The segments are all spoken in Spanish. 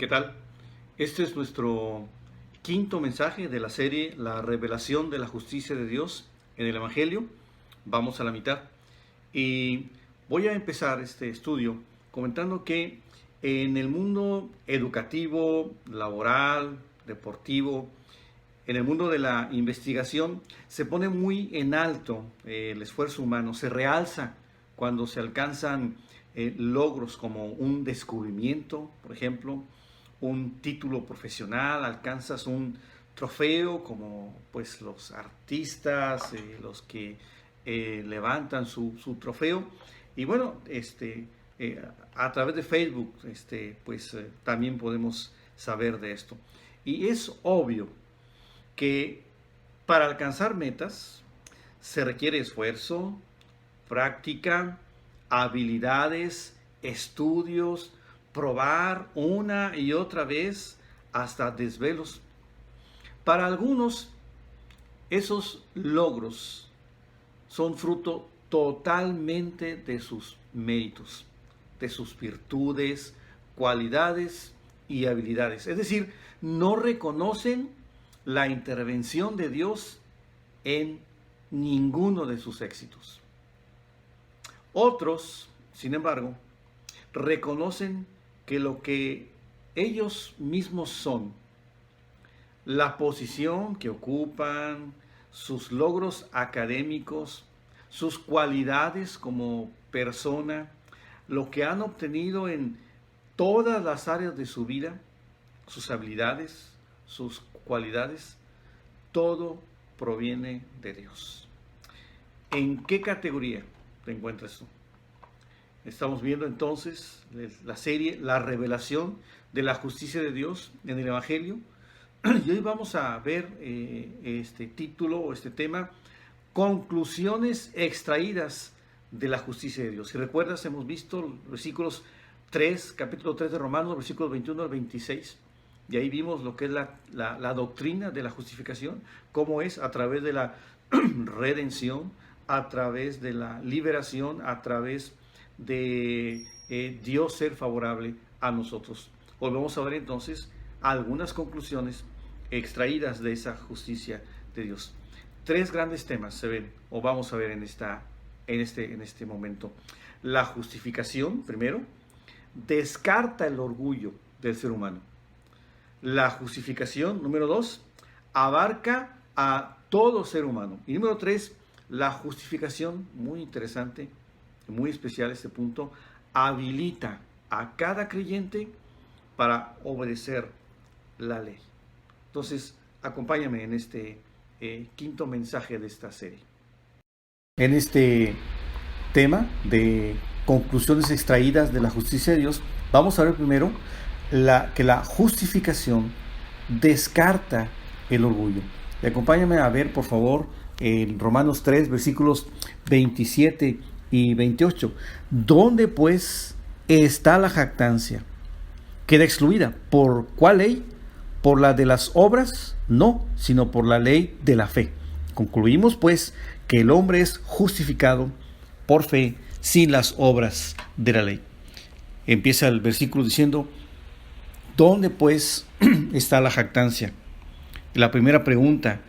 ¿Qué tal? Este es nuestro quinto mensaje de la serie La revelación de la justicia de Dios en el Evangelio. Vamos a la mitad y voy a empezar este estudio comentando que en el mundo educativo, laboral, deportivo, en el mundo de la investigación se pone muy en alto el esfuerzo humano, se realza cuando se alcanzan logros como un descubrimiento, por ejemplo, un título profesional, alcanzas un trofeo como pues los artistas, los que levantan su trofeo. Y bueno, a través de Facebook también podemos saber de esto. Y es obvio que para alcanzar metas se requiere esfuerzo, práctica, habilidades, estudios, probar una y otra vez hasta desvelos. Para algunos, esos logros son fruto totalmente de sus méritos, de sus virtudes, cualidades y habilidades. Es decir, no reconocen la intervención de Dios en ninguno de sus éxitos. Otros, sin embargo, reconocen que lo que ellos mismos son, la posición que ocupan, sus logros académicos, sus cualidades como persona, lo que han obtenido en todas las áreas de su vida, sus habilidades, sus cualidades, todo proviene de Dios. ¿En qué categoría te encuentras tú? Estamos viendo entonces la serie La revelación de la justicia de Dios en el Evangelio. Y hoy vamos a ver este título o este tema, conclusiones extraídas de la justicia de Dios. Si recuerdas, hemos visto versículos 3, capítulo 3 de Romanos, versículos 21 al 26. Y ahí vimos lo que es la doctrina de la justificación, cómo es a través de la redención, a través de la liberación, a través de Dios ser favorable a nosotros. Hoy vamos a ver entonces algunas conclusiones extraídas de esa justicia de Dios. Tres grandes temas se ven o vamos a ver en este momento. La justificación, primero, descarta el orgullo del ser humano. La justificación, número 2, abarca a todo ser humano. Y número 3, la justificación, muy interesante, muy especial este punto, habilita a cada creyente para obedecer la ley. Entonces, acompáñame en este quinto mensaje de esta serie. En este tema de conclusiones extraídas de la justicia de Dios, vamos a ver primero que la justificación descarta el orgullo. Y acompáñame a ver, por favor, en Romanos 3, versículos 27 y 28. ¿Dónde pues está la jactancia? Queda excluida. ¿Por cuál ley? ¿Por la de las obras? No, sino por la ley de la fe. Concluimos pues que el hombre es justificado por fe sin las obras de la ley. Empieza el versículo diciendo, ¿dónde pues está la jactancia? La primera pregunta,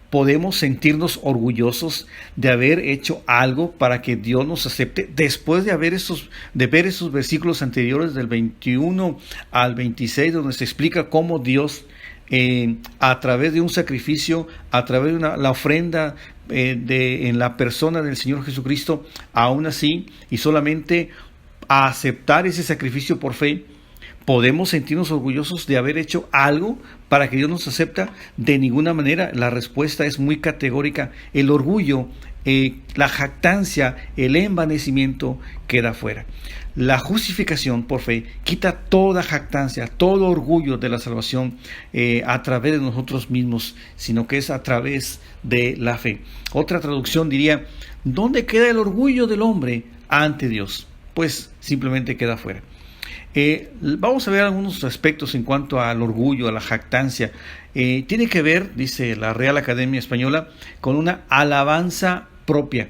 ¿podemos sentirnos orgullosos de haber hecho algo para que Dios nos acepte? Después de ver esos versículos anteriores del 21 al 26, donde se explica cómo Dios, a través de un sacrificio, a través de la ofrenda en la persona del Señor Jesucristo, aún así, y solamente a aceptar ese sacrificio por fe, ¿podemos sentirnos orgullosos de haber hecho algo para que Dios nos acepta? De ninguna manera. La respuesta es muy categórica. El orgullo, la jactancia, el envanecimiento queda fuera. La justificación por fe quita toda jactancia, todo orgullo de la salvación a través de nosotros mismos, sino que es a través de la fe. Otra traducción diría, ¿dónde queda el orgullo del hombre ante Dios? Pues simplemente queda fuera. Vamos a ver algunos aspectos en cuanto al orgullo, a la jactancia. Tiene que ver, dice la Real Academia Española, con una alabanza propia,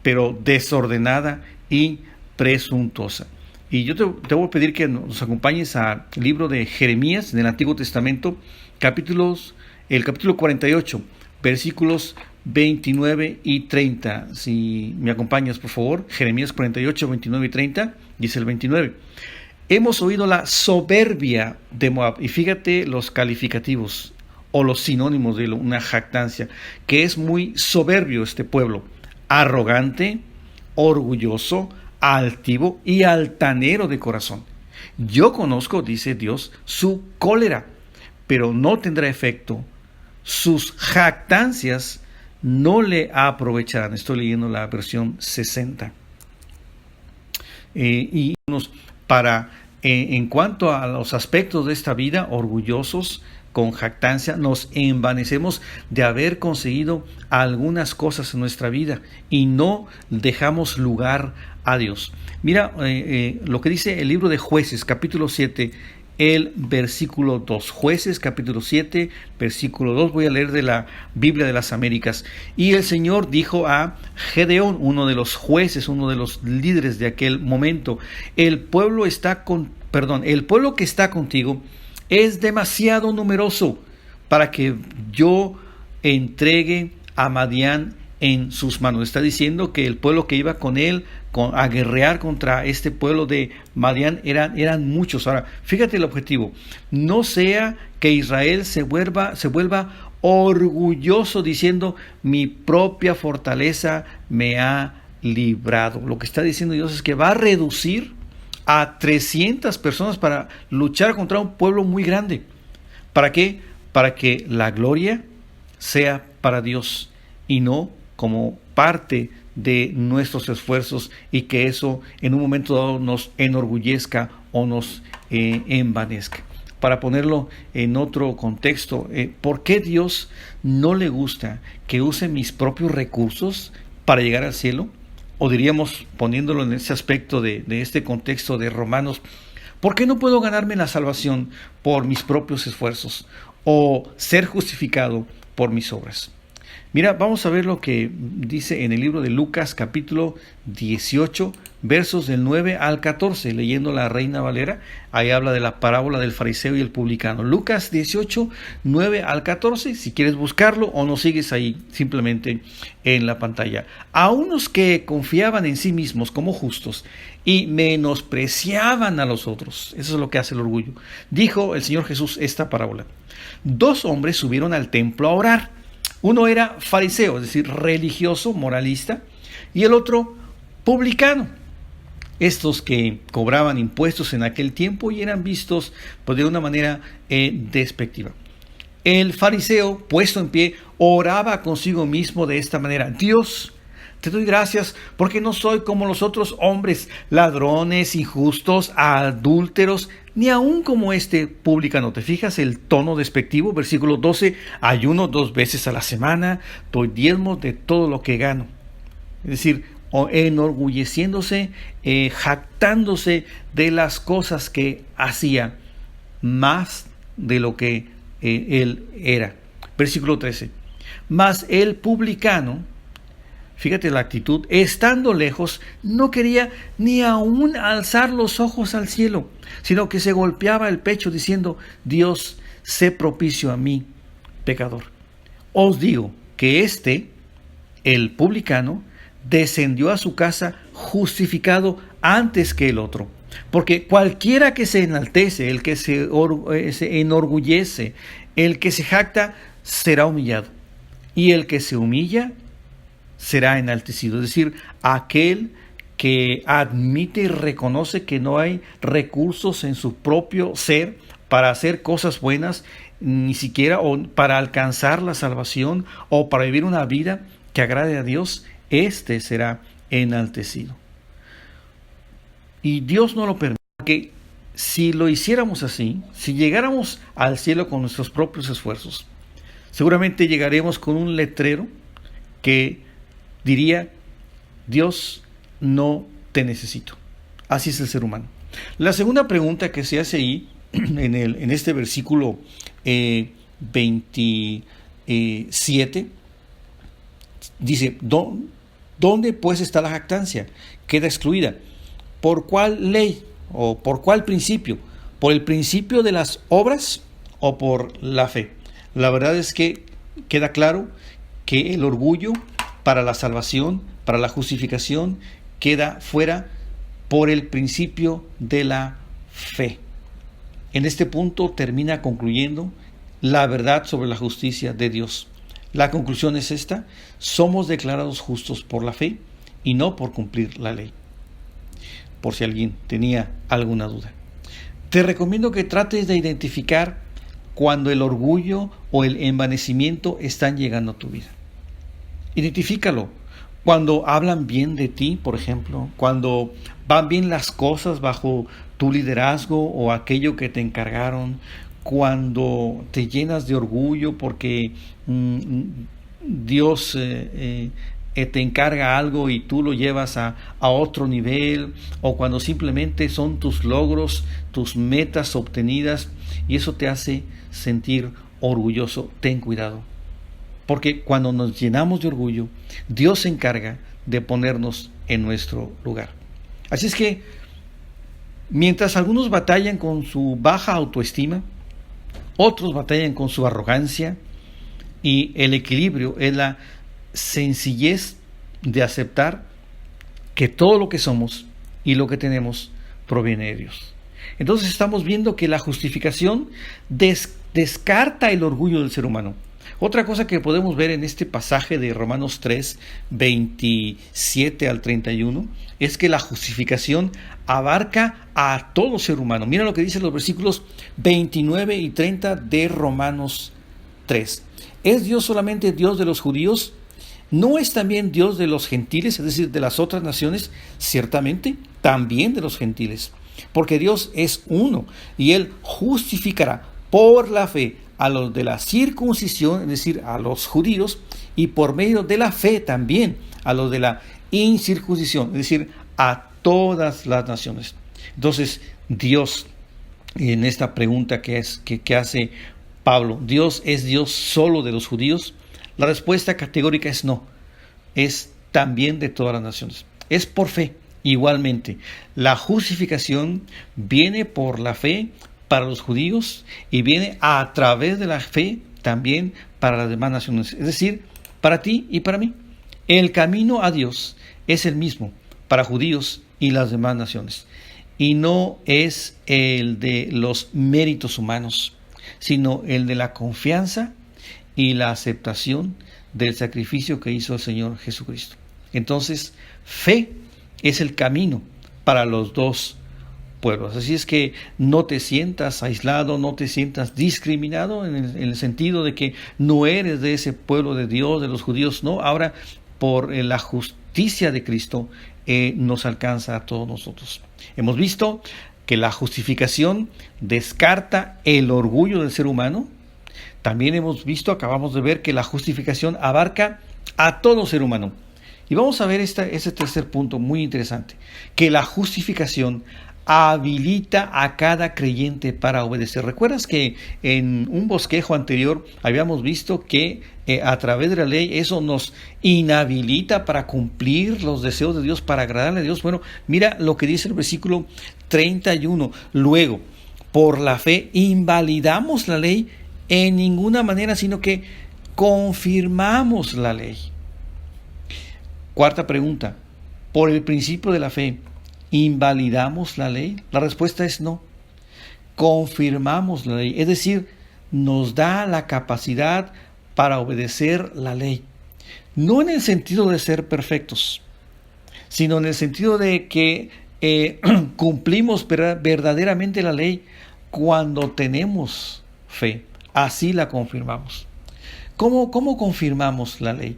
pero desordenada y presuntuosa. Y yo te voy a pedir que nos acompañes al libro de Jeremías en el Antiguo Testamento, el capítulo 48, versículos 29 y 30. Si me acompañas, por favor. Jeremías 48, 29 y 30, dice el 29. Hemos oído la soberbia de Moab. Y fíjate los calificativos o los sinónimos de una jactancia, que es muy soberbio este pueblo. Arrogante, orgulloso, altivo y altanero de corazón. Yo conozco, dice Dios, su cólera, pero no tendrá efecto. Sus jactancias no le aprovecharán. Estoy leyendo la versión 60. En cuanto a los aspectos de esta vida, orgullosos, con jactancia, nos envanecemos de haber conseguido algunas cosas en nuestra vida y no dejamos lugar a Dios. Mira lo que dice el libro de Jueces, capítulo 7, el versículo 2. Jueces, capítulo 7, versículo 2. Voy a leer de la Biblia de las Américas. Y el Señor dijo a Gedeón, uno de los jueces, uno de los líderes de aquel momento: el pueblo que está contigo es demasiado numeroso para que yo entregue a Madián en sus manos. Está diciendo que el pueblo que iba con él a guerrear contra este pueblo de Madián eran muchos. Ahora, fíjate el objetivo: no sea que Israel se vuelva orgulloso diciendo, mi propia fortaleza me ha librado. Lo que está diciendo Dios es que va a reducir a 300 personas para luchar contra un pueblo muy grande. ¿Para qué? Para que la gloria sea para Dios y no como parte de nuestros esfuerzos, y que eso en un momento dado nos enorgullezca o nos envanezca. Para ponerlo en otro contexto, ¿por qué Dios no le gusta que use mis propios recursos para llegar al cielo? O diríamos, poniéndolo en ese aspecto de este contexto de Romanos, ¿por qué no puedo ganarme la salvación por mis propios esfuerzos o ser justificado por mis obras? Mira, vamos a ver lo que dice en el libro de Lucas, capítulo 18, versos del 9 al 14, leyendo la Reina Valera. Ahí habla de la parábola del fariseo y el publicano. Lucas 18, 9 al 14, si quieres buscarlo o no sigues ahí simplemente en la pantalla. A unos que confiaban en sí mismos como justos y menospreciaban a los otros, eso es lo que hace el orgullo, dijo el Señor Jesús esta parábola. 2 hombres subieron al templo a orar. Uno era fariseo, es decir, religioso, moralista, y el otro publicano. Estos que cobraban impuestos en aquel tiempo y eran vistos pues, de una manera despectiva. El fariseo, puesto en pie, oraba consigo mismo de esta manera: Dios, te doy gracias porque no soy como los otros hombres, ladrones, injustos, adúlteros, ni aún como este publicano. ¿Te fijas el tono despectivo? Versículo 12, ayuno 2 veces a la semana, doy diezmos de todo lo que gano. Es decir, enorgulleciéndose, jactándose de las cosas que hacía, más de lo que él era. Versículo 13, mas el publicano, fíjate la actitud, estando lejos, no quería ni aún alzar los ojos al cielo, sino que se golpeaba el pecho diciendo: Dios, sé propicio a mí, pecador. Os digo que el publicano, descendió a su casa justificado antes que el otro. Porque cualquiera que se enaltece, el que se enorgullece, el que se jacta, será humillado. Y el que se humilla será enaltecido. Es decir, aquel que admite y reconoce que no hay recursos en su propio ser para hacer cosas buenas, ni siquiera para alcanzar la salvación o para vivir una vida que agrade a Dios, será enaltecido. Y Dios no lo permite, porque si lo hiciéramos así, si llegáramos al cielo con nuestros propios esfuerzos, seguramente llegaremos con un letrero que diría: Dios, no te necesito. Así es el ser humano. La segunda pregunta que se hace ahí, en este versículo 27, dice: ¿dónde pues está la jactancia? Queda excluida. ¿Por cuál ley? ¿O por cuál principio? ¿Por el principio de las obras o por la fe? La verdad es que queda claro que el orgullo para la salvación, para la justificación, queda fuera por el principio de la fe. En este punto termina concluyendo la verdad sobre la justicia de Dios. La conclusión es esta: somos declarados justos por la fe y no por cumplir la ley. Por si alguien tenía alguna duda. Te recomiendo que trates de identificar cuando el orgullo o el envanecimiento están llegando a tu vida. Identifícalo. Cuando hablan bien de ti, por ejemplo, cuando van bien las cosas bajo tu liderazgo o aquello que te encargaron, cuando te llenas de orgullo porque Dios te encarga algo y tú lo llevas a otro nivel, o cuando simplemente son tus logros, tus metas obtenidas y eso te hace sentir orgulloso. Ten cuidado, porque cuando nos llenamos de orgullo, Dios se encarga de ponernos en nuestro lugar. Así es que, mientras algunos batallan con su baja autoestima, otros batallan con su arrogancia, y el equilibrio es la sencillez de aceptar que todo lo que somos y lo que tenemos proviene de Dios. Entonces estamos viendo que la justificación descarta el orgullo del ser humano. Otra cosa que podemos ver en este pasaje de Romanos 3, 27 al 31, es que la justificación abarca a todo ser humano. Mira lo que dicen los versículos 29 y 30 de Romanos 3. ¿Es Dios solamente Dios de los judíos? ¿No es también Dios de los gentiles, es decir, de las otras naciones? Ciertamente, también de los gentiles. Porque Dios es uno y Él justificará por la fe a los de la circuncisión, es decir, a los judíos, y por medio de la fe también a los de la incircuncisión, es decir, a todas las naciones. Entonces, Dios, en esta pregunta que hace Pablo, ¿Dios es Dios solo de los judíos? La respuesta categórica es no, es también de todas las naciones. Es por fe, igualmente. La justificación viene por la fe para los judíos y viene a través de la fe también para las demás naciones, es decir, para ti y para mí. El camino a Dios es el mismo para judíos y las demás naciones, y no es el de los méritos humanos, sino el de la confianza y la aceptación del sacrificio que hizo el Señor Jesucristo. Entonces, fe es el camino para los dos pueblos. Así es que no te sientas aislado, no te sientas discriminado en el sentido de que no eres de ese pueblo de Dios, de los judíos. No, ahora por la justicia de Cristo nos alcanza a todos nosotros. Hemos visto que la justificación descarta el orgullo del ser humano. También hemos visto, acabamos de ver, que la justificación abarca a todo ser humano. Y vamos a ver ese tercer punto muy interesante, que la justificación habilita a cada creyente para obedecer. ¿Recuerdas que en un bosquejo anterior habíamos visto que a través de la ley eso nos inhabilita para cumplir los deseos de Dios, para agradarle a Dios? Bueno, mira lo que dice el versículo 31. Luego, por la fe invalidamos la ley en ninguna manera, sino que confirmamos la ley. Cuarta pregunta, por el principio de la fe, ¿invalidamos la ley? La respuesta es no. Confirmamos la ley, es decir, nos da la capacidad para obedecer la ley. No en el sentido de ser perfectos, sino en el sentido de que cumplimos verdaderamente la ley cuando tenemos fe. Así la confirmamos. ¿Cómo confirmamos la ley?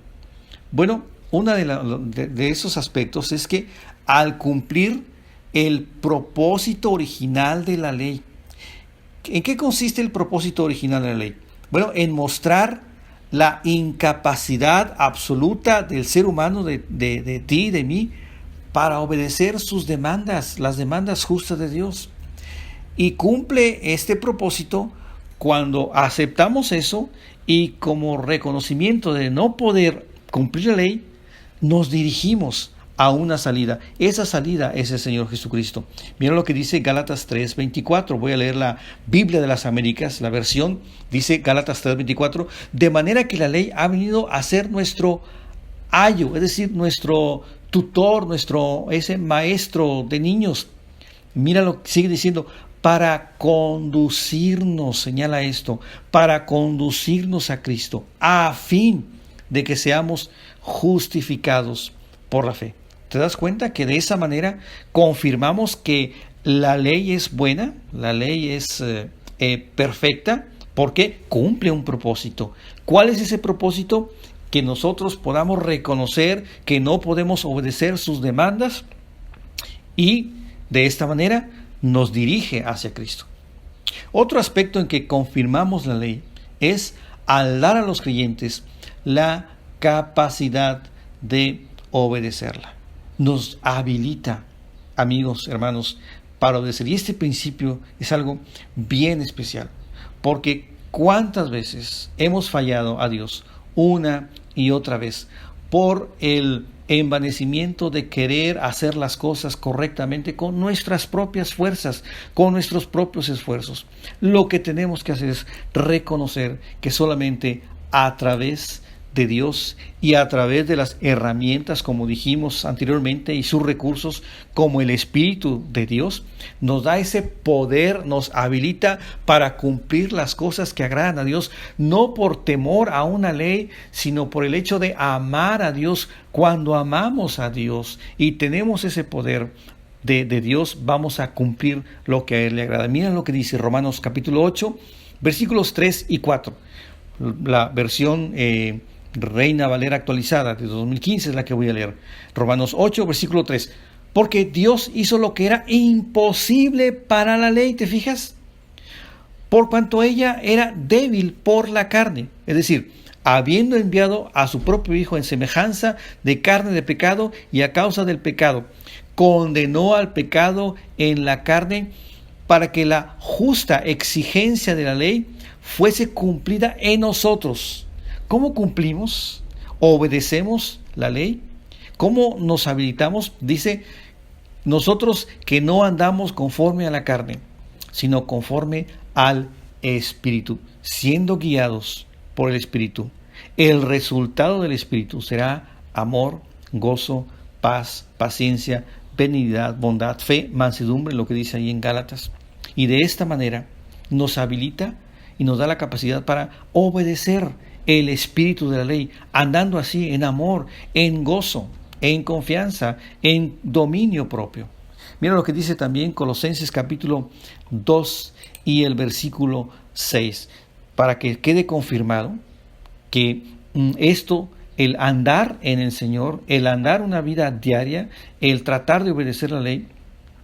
Bueno, uno de esos aspectos es que al cumplir el propósito original de la ley. ¿En qué consiste el propósito original de la ley? Bueno, en mostrar la incapacidad absoluta del ser humano, de ti, de mí, para obedecer sus demandas, las demandas justas de Dios. Y cumple este propósito cuando aceptamos eso y como reconocimiento de no poder cumplir la ley, nos dirigimos a una salida. Esa salida es el Señor Jesucristo. Mira lo que dice Gálatas 3:24. Voy a leer la Biblia de las Américas, la versión. Dice Gálatas 3:24. De manera que la ley ha venido a ser nuestro ayo, es decir, nuestro tutor, ese maestro de niños. Mira lo que sigue diciendo, para conducirnos, señala esto, para conducirnos a Cristo, a fin de que seamos justificados por la fe. ¿Te das cuenta que de esa manera confirmamos que la ley es buena, la ley es perfecta, porque cumple un propósito? ¿Cuál es ese propósito? Que nosotros podamos reconocer que no podemos obedecer sus demandas y de esta manera nos dirige hacia Cristo. Otro aspecto en que confirmamos la ley es al dar a los creyentes la capacidad de obedecerla. Nos habilita, amigos, hermanos, para obedecer. Y este principio es algo bien especial, porque ¿cuántas veces hemos fallado a Dios una y otra vez por el envanecimiento de querer hacer las cosas correctamente con nuestras propias fuerzas, con nuestros propios esfuerzos? Lo que tenemos que hacer es reconocer que solamente a través de Dios y a través de las herramientas, como dijimos anteriormente, y sus recursos, como el Espíritu de Dios, nos da ese poder, nos habilita para cumplir las cosas que agradan a Dios, no por temor a una ley, sino por el hecho de amar a Dios. Cuando amamos a Dios y tenemos ese poder de Dios, vamos a cumplir lo que a Él le agrada. Miren lo que dice Romanos capítulo 8, versículos 3 y 4. La versión Reina Valera actualizada de 2015 es la que voy a leer. Romanos 8, versículo 3. Porque Dios hizo lo que era imposible para la ley, ¿te fijas? Por cuanto ella era débil por la carne. Es decir, habiendo enviado a su propio Hijo en semejanza de carne de pecado, y a causa del pecado, condenó al pecado en la carne, para que la justa exigencia de la ley fuese cumplida en nosotros. ¿Cómo cumplimos? ¿Obedecemos la ley? ¿Cómo nos habilitamos? Dice, nosotros que no andamos conforme a la carne, sino conforme al Espíritu, siendo guiados por el Espíritu. El resultado del Espíritu será amor, gozo, paz, paciencia, benignidad, bondad, fe, mansedumbre, lo que dice ahí en Gálatas. Y de esta manera nos habilita y nos da la capacidad para obedecer el espíritu de la ley, andando así en amor, en gozo, en confianza, en dominio propio. Mira lo que dice también Colosenses capítulo 2 y el versículo 6, para que quede confirmado que esto, el andar en el Señor, el andar una vida diaria, el tratar de obedecer la ley,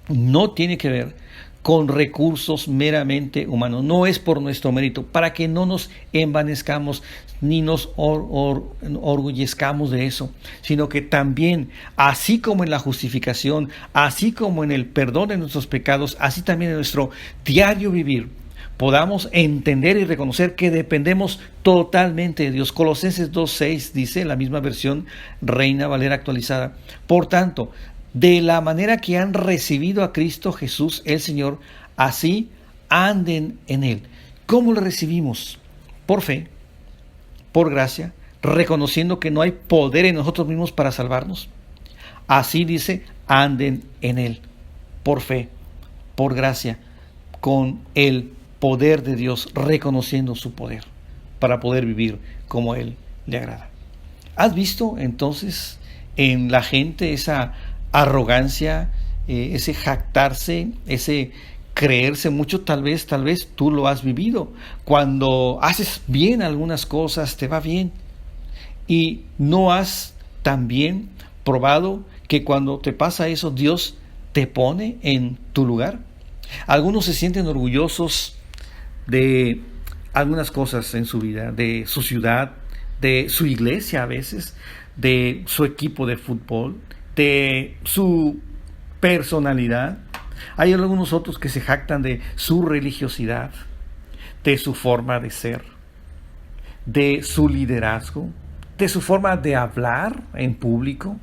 no tiene que ver con recursos meramente humanos. No es por nuestro mérito, para que no nos envanezcamos ni nos orgullezcamos de eso, sino que también, así como en la justificación, así como en el perdón de nuestros pecados, así también en nuestro diario vivir, podamos entender y reconocer que dependemos totalmente de Dios. Colosenses 2:6 dice, la misma versión Reina Valera actualizada: por tanto, de la manera que han recibido a Cristo Jesús el Señor, así anden en Él. ¿Cómo lo recibimos? Por fe, por gracia, reconociendo que no hay poder en nosotros mismos para salvarnos. Así dice, anden en Él, por fe, por gracia, con el poder de Dios, reconociendo su poder para poder vivir como a Él le agrada. ¿Has visto entonces en la gente esa arrogancia, ese jactarse, ese creerse mucho? Tal vez tú lo has vivido. Cuando haces bien algunas cosas, te va bien. Y no has también probado que cuando te pasa eso, Dios te pone en tu lugar. Algunos se sienten orgullosos de algunas cosas en su vida, de su ciudad, de su iglesia a veces, de su equipo de fútbol, de su personalidad. Hay algunos otros que se jactan de su religiosidad, de su forma de ser, de su liderazgo, de su forma de hablar en público,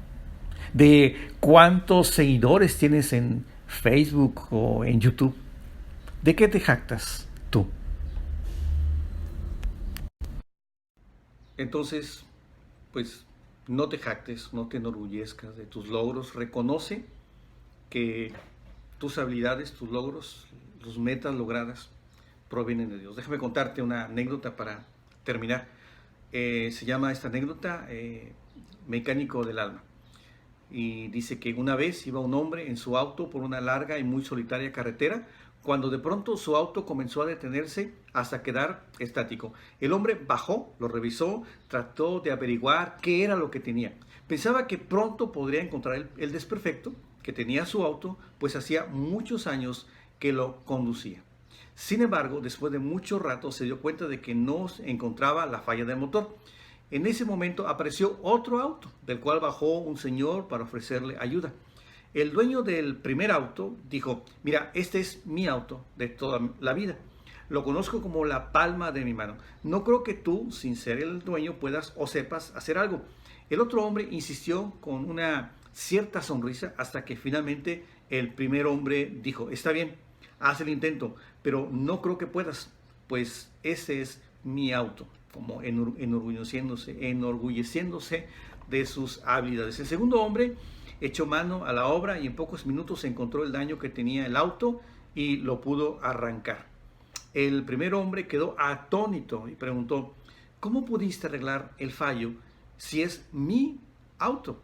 de cuántos seguidores tienes en Facebook o en YouTube. ¿De qué te jactas tú? Entonces, pues no te jactes, no te enorgullezcas de tus logros. Reconoce que tus habilidades, tus logros, tus metas logradas provienen de Dios. Déjame contarte una anécdota para terminar. Se llama esta anécdota Mecánico del Alma. Y dice que una vez iba un hombre en su auto por una larga y muy solitaria carretera, cuando de pronto su auto comenzó a detenerse hasta quedar estático. El hombre bajó, lo revisó, trató de averiguar qué era lo que tenía. Pensaba que pronto podría encontrar el desperfecto que tenía su auto, pues hacía muchos años que lo conducía. Sin embargo, después de mucho rato se dio cuenta de que no encontraba la falla del motor. En ese momento apareció otro auto, del cual bajó un señor para ofrecerle ayuda. El dueño del primer auto dijo: mira, este es mi auto de toda la vida. Lo conozco como la palma de mi mano. No creo que tú, sin ser el dueño, puedas o sepas hacer algo. El otro hombre insistió con una cierta sonrisa hasta que finalmente el primer hombre dijo: está bien, haz el intento, pero no creo que puedas, pues ese es mi auto, como enorgulleciéndose de sus habilidades. El segundo hombre echó mano a la obra y en pocos minutos encontró el daño que tenía el auto y lo pudo arrancar. El primer hombre quedó atónito y preguntó: ¿cómo pudiste arreglar el fallo si es mi auto?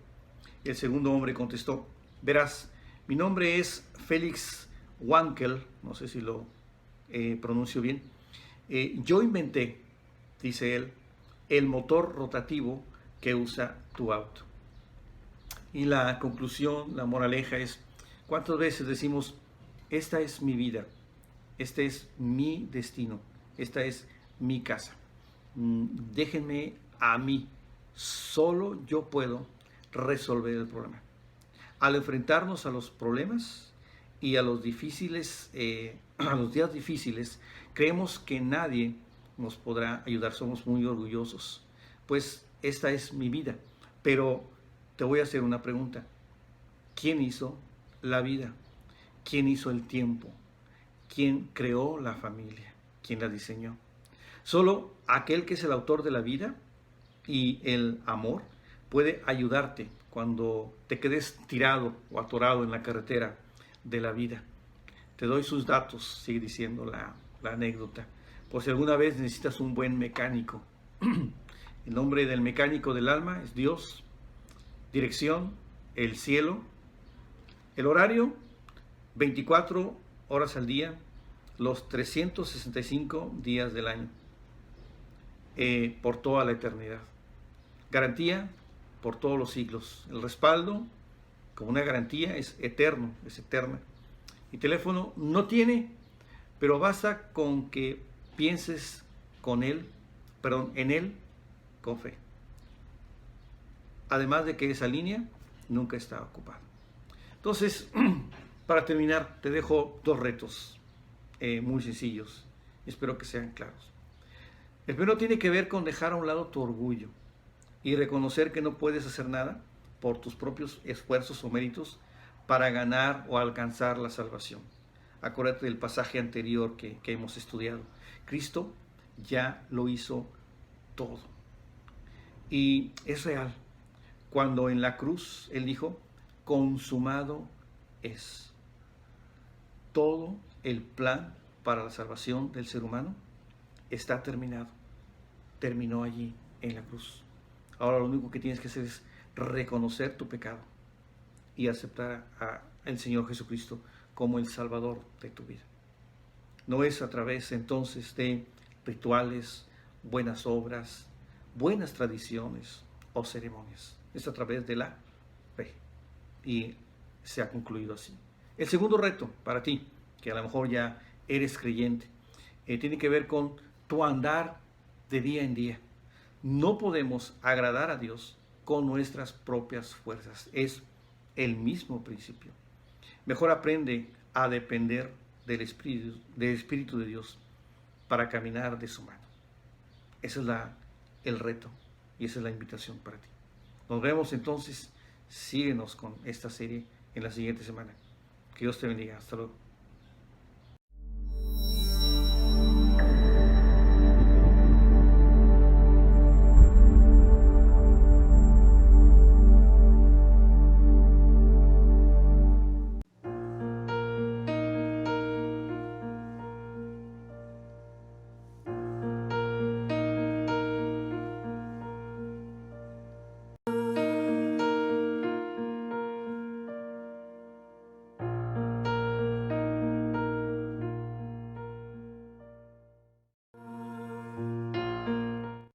El segundo hombre contestó: verás, mi nombre es Félix Wankel, no sé si lo pronuncio bien. Yo inventé, dice él, el motor rotativo que usa tu auto. Y la conclusión, la moraleja es: ¿cuántas veces decimos, esta es mi vida, este es mi destino, esta es mi casa? Déjenme a mí, solo yo puedo resolver el problema. Al enfrentarnos a los problemas y a los difíciles, a los días difíciles, creemos que nadie nos podrá ayudar. Somos muy orgullosos. Pues esta es mi vida. Pero te voy a hacer una pregunta. ¿Quién hizo la vida? ¿Quién hizo el tiempo? ¿Quién creó la familia? ¿Quién la diseñó? Solo aquel que es el autor de la vida y el amor puede ayudarte cuando te quedes tirado o atorado en la carretera de la vida. Te doy sus datos, sigue diciendo la anécdota, por si alguna vez necesitas un buen mecánico. El nombre del mecánico del alma es Dios. Dirección: el cielo. El horario: 24 horas al día, los 365 días del año, por toda la eternidad. Garantía: por todos los siglos. El respaldo, como una garantía, es eterno, es eterna. Y teléfono no tiene, pero basta con que pienses en él con fe. Además de que esa línea nunca está ocupada. Entonces, para terminar, te dejo dos retos muy sencillos. Espero que sean claros. El primero tiene que ver con dejar a un lado tu orgullo y reconocer que no puedes hacer nada por tus propios esfuerzos o méritos para ganar o alcanzar la salvación. Acuérdate del pasaje anterior que hemos estudiado. Cristo ya lo hizo todo. Y es real. Cuando en la cruz Él dijo: consumado es. Todo el plan para la salvación del ser humano está terminado. Terminó allí en la cruz. Ahora lo único que tienes que hacer es reconocer tu pecado y aceptar al Señor Jesucristo como el Salvador de tu vida. No es a través entonces de rituales, buenas obras, buenas tradiciones o ceremonias. Es a través de la fe. Y se ha concluido así. El segundo reto para ti, que a lo mejor ya eres creyente, tiene que ver con tu andar de día en día. No podemos agradar a Dios con nuestras propias fuerzas. Es el mismo principio. Mejor aprende a depender del Espíritu de Dios para caminar de su mano. Ese es el reto y esa es la invitación para ti. Nos vemos entonces, síguenos con esta serie en la siguiente semana. Que Dios te bendiga. Hasta luego.